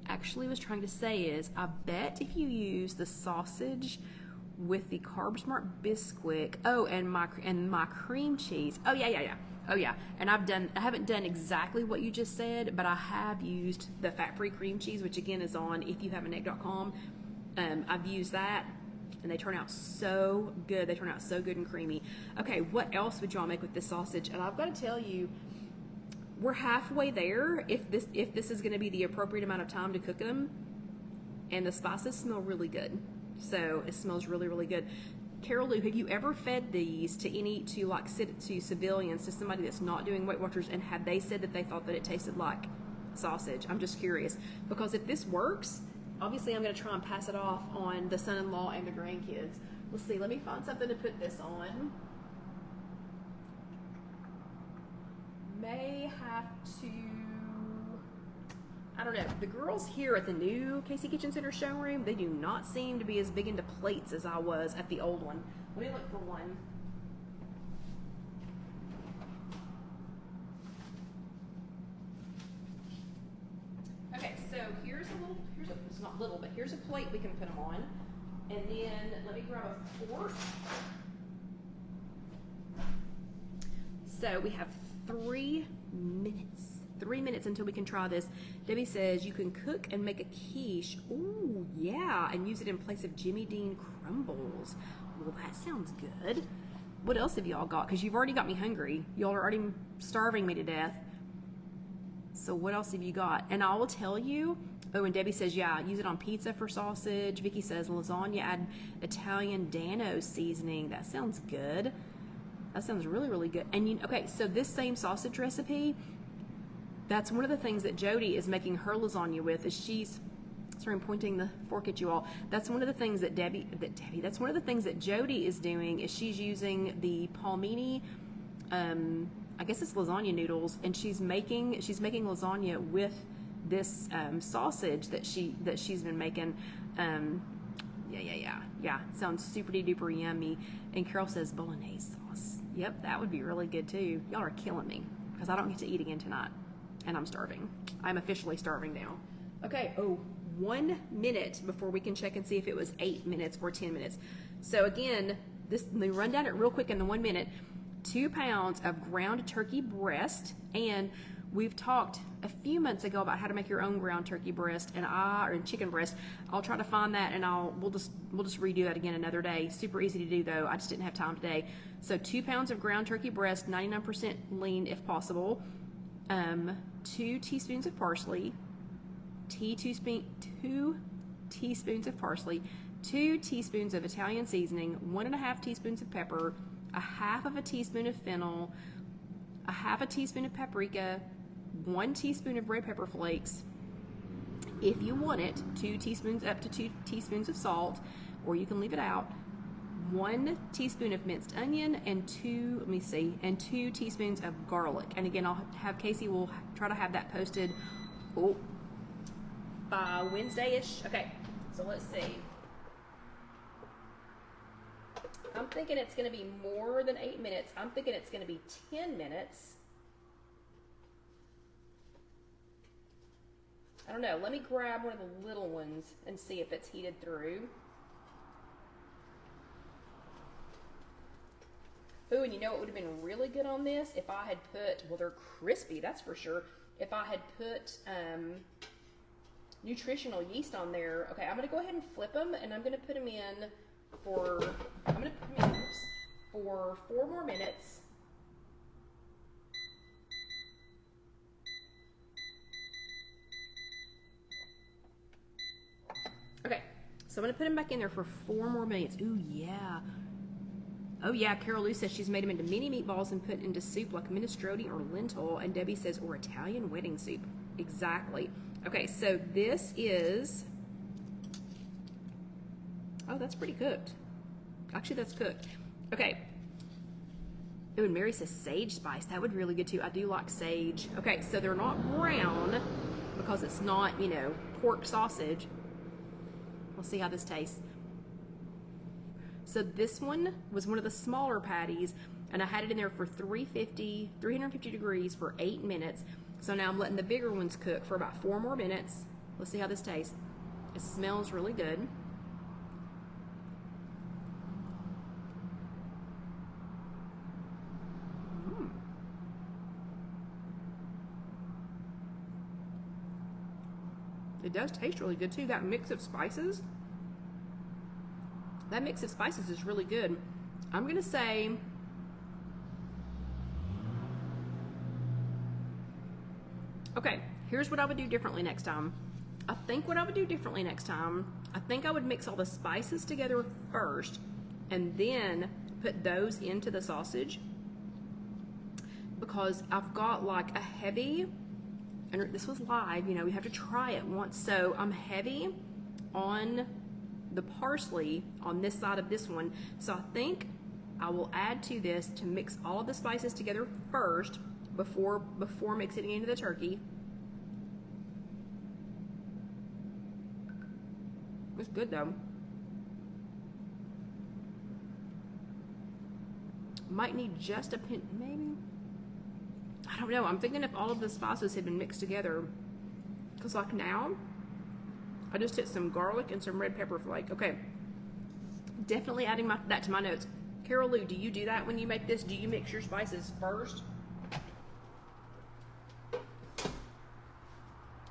actually was trying to say is, I bet if you use the sausage with the Carb Smart Bisquick, and my cream cheese. Oh, yeah. Oh, yeah. And I haven't done exactly what you just said, but I have used the fat-free cream cheese, which again is on IfYouHaveAnEgg.com. I've used that. And they turn out so good. They turn out so good and creamy. Okay, what else would y'all make with this sausage? And I've got to tell you, we're halfway there if this is going to be the appropriate amount of time to cook them. And the spices smell really good. So it smells really, really good. Carol Lou, have you ever fed these to civilians, to somebody that's not doing Weight Watchers, and have they said that they thought that it tasted like sausage? I'm just curious. Because if this works, obviously, I'm going to try and pass it off on the son-in-law and the grandkids. Let's see. Let me find something to put this on. May have to, I don't know. The girls here at the new Casey Kitchen Center showroom, they do not seem to be as big into plates as I was at the old one. Let me look for one. Okay, it's not little, but here's a plate we can put them on. And then let me grab a fork. So we have 3 minutes. 3 minutes until we can try this. Debbie says you can cook and make a quiche. Ooh, yeah, and use it in place of Jimmy Dean crumbles. Well, that sounds good. What else have y'all got? Because you've already got me hungry. Y'all are already starving me to death. So what else have you got? And I will tell you, oh, and Debbie says, yeah, use it on pizza for sausage. Vicky says lasagna, add Italian Dano seasoning. That sounds good. That sounds really, really good. And okay, so this same sausage recipe, that's one of the things that Jody is making her lasagna with. Is she's, sorry, I'm pointing the fork at you all. That's one of the things that that's one of the things that Jody is doing. Is she's using the palmini, I guess it's lasagna noodles, and she's making lasagna with this sausage that she's been making. Yeah. Sounds super duper yummy. And Carol says bolognese sauce. Yep, that would be really good too. Y'all are killing me because I don't get to eat again tonight, and I'm starving. I'm officially starving now. Okay. Oh, 1 minute before we can check and see if it was 8 minutes or 10 minutes. So again, let me run down it real quick in the 1 minute. 2 pounds of ground turkey breast, and we've talked a few months ago about how to make your own ground turkey breast, or chicken breast. I'll try to find that, and we'll just redo that again another day. Super easy to do though. I just didn't have time today. So 2 pounds of ground turkey breast, 99% lean if possible. 2 teaspoons of parsley. 2 teaspoons of parsley. 2 teaspoons of Italian seasoning. 1.5 teaspoons of pepper. 1/2 teaspoon of fennel. 1/2 teaspoon of paprika. 1 teaspoon of red pepper flakes. If you want it, 2 teaspoons up to 2 teaspoons of salt, or you can leave it out. 1 teaspoon of minced onion and 2 teaspoons of garlic. And again, I'll have Casey will try to have that posted by Wednesday-ish. Okay, so let's see. I'm thinking it's going to be more than 8 minutes. I'm thinking it's going to be 10 minutes. I don't know. Let me grab one of the little ones and see if it's heated through. Ooh, and you know what would have been really good on this? If I had put, well, they're crispy, that's for sure. If I had put nutritional yeast on there. Okay, I'm going to go ahead and flip them, and I'm going to put them in for 4 more minutes. Okay, so I'm going to put them back in there for 4 more minutes. Ooh, yeah. Oh, yeah, Carol Lou says she's made them into mini meatballs and put into soup like minestrone or lentil. And Debbie says, or Italian wedding soup. Exactly. Okay, so this is... Oh, that's pretty cooked. Actually, that's cooked. Okay. Oh, and Mary says sage spice. That would be really good, too. I do like sage. Okay, so they're not brown because it's not, pork sausage. We'll see how this tastes. So this one was one of the smaller patties, and I had it in there for 350 degrees for 8 minutes. So now I'm letting the bigger ones cook for about 4 more minutes. Let's see how this tastes. It smells really good. It does taste really good too. That mix of spices is really good. I'm gonna say okay, here's what I would do differently next time. I think what I would do differently next time, I think I would mix all the spices together first and then put those into the sausage, because I've got like a heavy, and this was live, we have to try it once. So I'm heavy on the parsley on this side of this one. So I think I will add to this to mix all of the spices together first before mixing it into the turkey. It's good though. Might need just a pinch, maybe. I don't know. I'm thinking if all of the spices had been mixed together, because like now, I just hit some garlic and some red pepper flake. Okay, definitely adding that to my notes. Carol Lou, do you do that when you make this? Do you mix your spices first?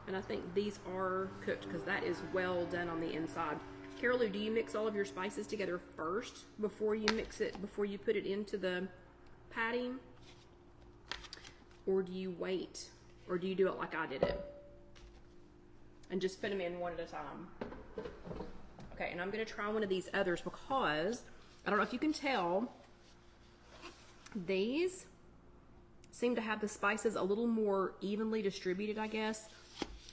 And I think these are cooked because that is well done on the inside. Carol Lou, do you mix all of your spices together first before you mix it, before you put it into the patty? Or do you wait? Or do you do it like I did it? And just put them in one at a time. Okay, and I'm gonna try one of these others because, I don't know if you can tell, these seem to have the spices a little more evenly distributed, I guess,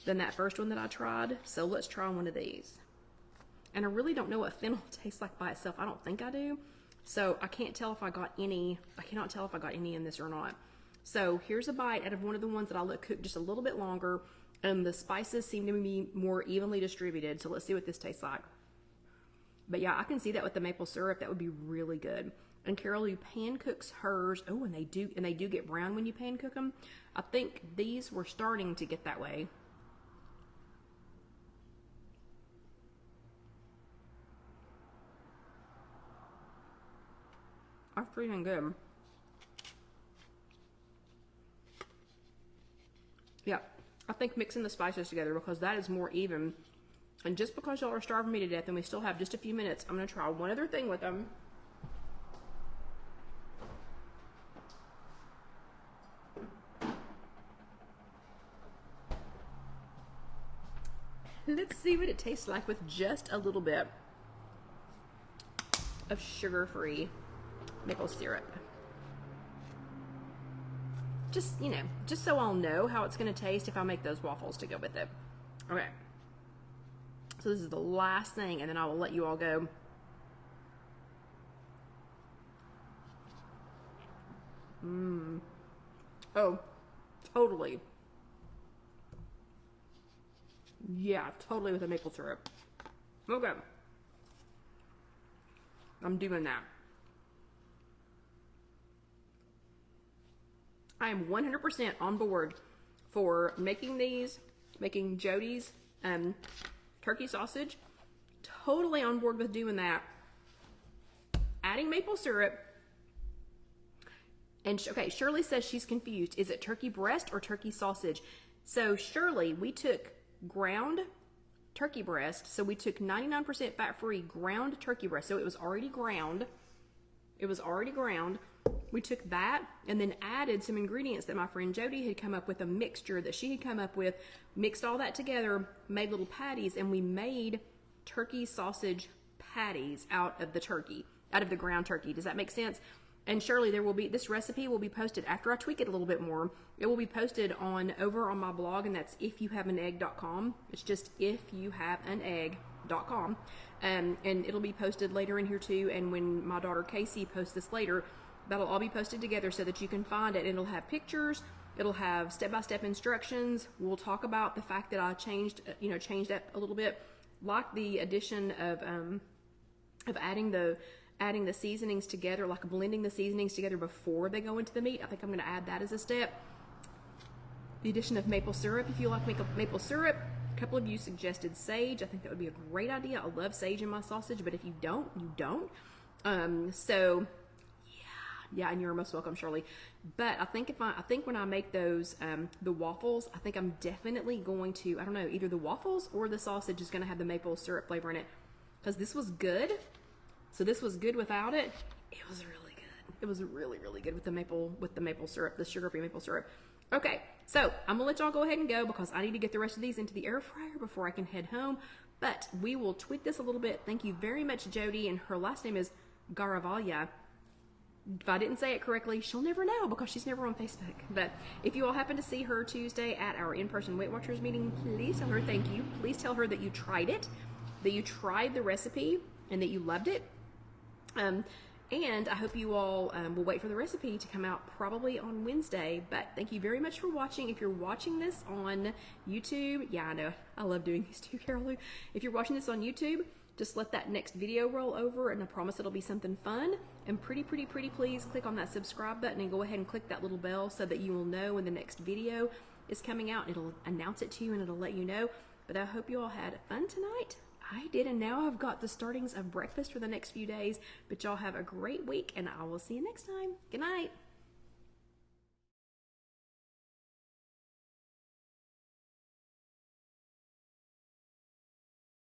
than that first one that I tried. So let's try one of these. And I really don't know what fennel tastes like by itself. I don't think I do. So I can't tell if I got any, I cannot tell if I got any in this or not. So here's a bite out of one of the ones that I let cook just a little bit longer, and the spices seem to be more evenly distributed. So let's see what this tastes like. But yeah, I can see that with the maple syrup. That would be really good. And Carol, who pan cooks hers. Oh, and they do get brown when you pan cook them. I think these were starting to get that way. That's pretty dang good. Yeah, I think mixing the spices together, because that is more even. And just because y'all are starving me to death and we still have just a few minutes, I'm gonna try one other thing with them. Let's see what it tastes like with just a little bit of sugar-free maple syrup. Just, you know, just so I'll know how it's gonna taste if I make those waffles to go with it. Okay. So this is the last thing, and then I will let you all go. Oh, totally. Yeah, totally with the maple syrup. Okay. I'm doing that. I am 100% on board for making these, making Jody's turkey sausage. Totally on board with doing that. Adding maple syrup. And okay, Shirley says she's confused. Is it turkey breast or turkey sausage? So Shirley, we took ground turkey breast. So we took 99% fat-free ground turkey breast. So it was already ground. It was already ground. We took that and then added some ingredients that my friend Jody had come up with, a mixture that she had come up with, mixed all that together, made little patties, and we made turkey sausage patties out of the turkey, out of the ground turkey. Does that make sense? And Shirley, there will be, this recipe will be posted after I tweak it a little bit more. It will be posted over on my blog, and that's IfYouHaveAnEgg.com. It's just IfYouHaveAnEgg.com. And it'll be posted later in here too. And when my daughter Casey posts this later, that'll all be posted together so that you can find it. It'll have pictures. It'll have step-by-step instructions. We'll talk about the fact that I changed that a little bit, like the addition of adding the seasonings together, like blending the seasonings together before they go into the meat. I think I'm going to add that as a step. The addition of maple syrup, if you like maple syrup. A couple of you suggested sage. I think that would be a great idea. I love sage in my sausage, but if you don't, you don't. So yeah, and you're most welcome, Shirley. But I think when I make those the waffles, I think I'm definitely going to, I don't know, either the waffles or the sausage is going to have the maple syrup flavor in it, because this was good. So this was good without it. It was really good. It was really, really good with the maple syrup, the sugar-free maple syrup. Okay, so I'm gonna let y'all go ahead and go because I need to get the rest of these into the air fryer before I can head home. But we will tweak this a little bit. Thank you very much, Jody, and her last name is Garavaglia. If I didn't say it correctly, she'll never know because she's never on Facebook. But if you all happen to see her Tuesday at our in-person Weight Watchers meeting, please tell her thank you. Please tell her that you tried it, that you tried the recipe, and that you loved it. And I hope you all will wait for the recipe to come out probably on Wednesday. But thank you very much for watching. If you're watching this on YouTube, yeah, I know, I love doing these too, Carol Lou. If you're watching this on YouTube, just let that next video roll over, and I promise it'll be something fun. And pretty please click on that subscribe button and go ahead and click that little bell so that you will know when the next video is coming out. It'll announce it to you and it'll let you know. But I hope you all had fun tonight. I did, and now I've got the startings of breakfast for the next few days. But y'all have a great week, and I will see you next time. Good night.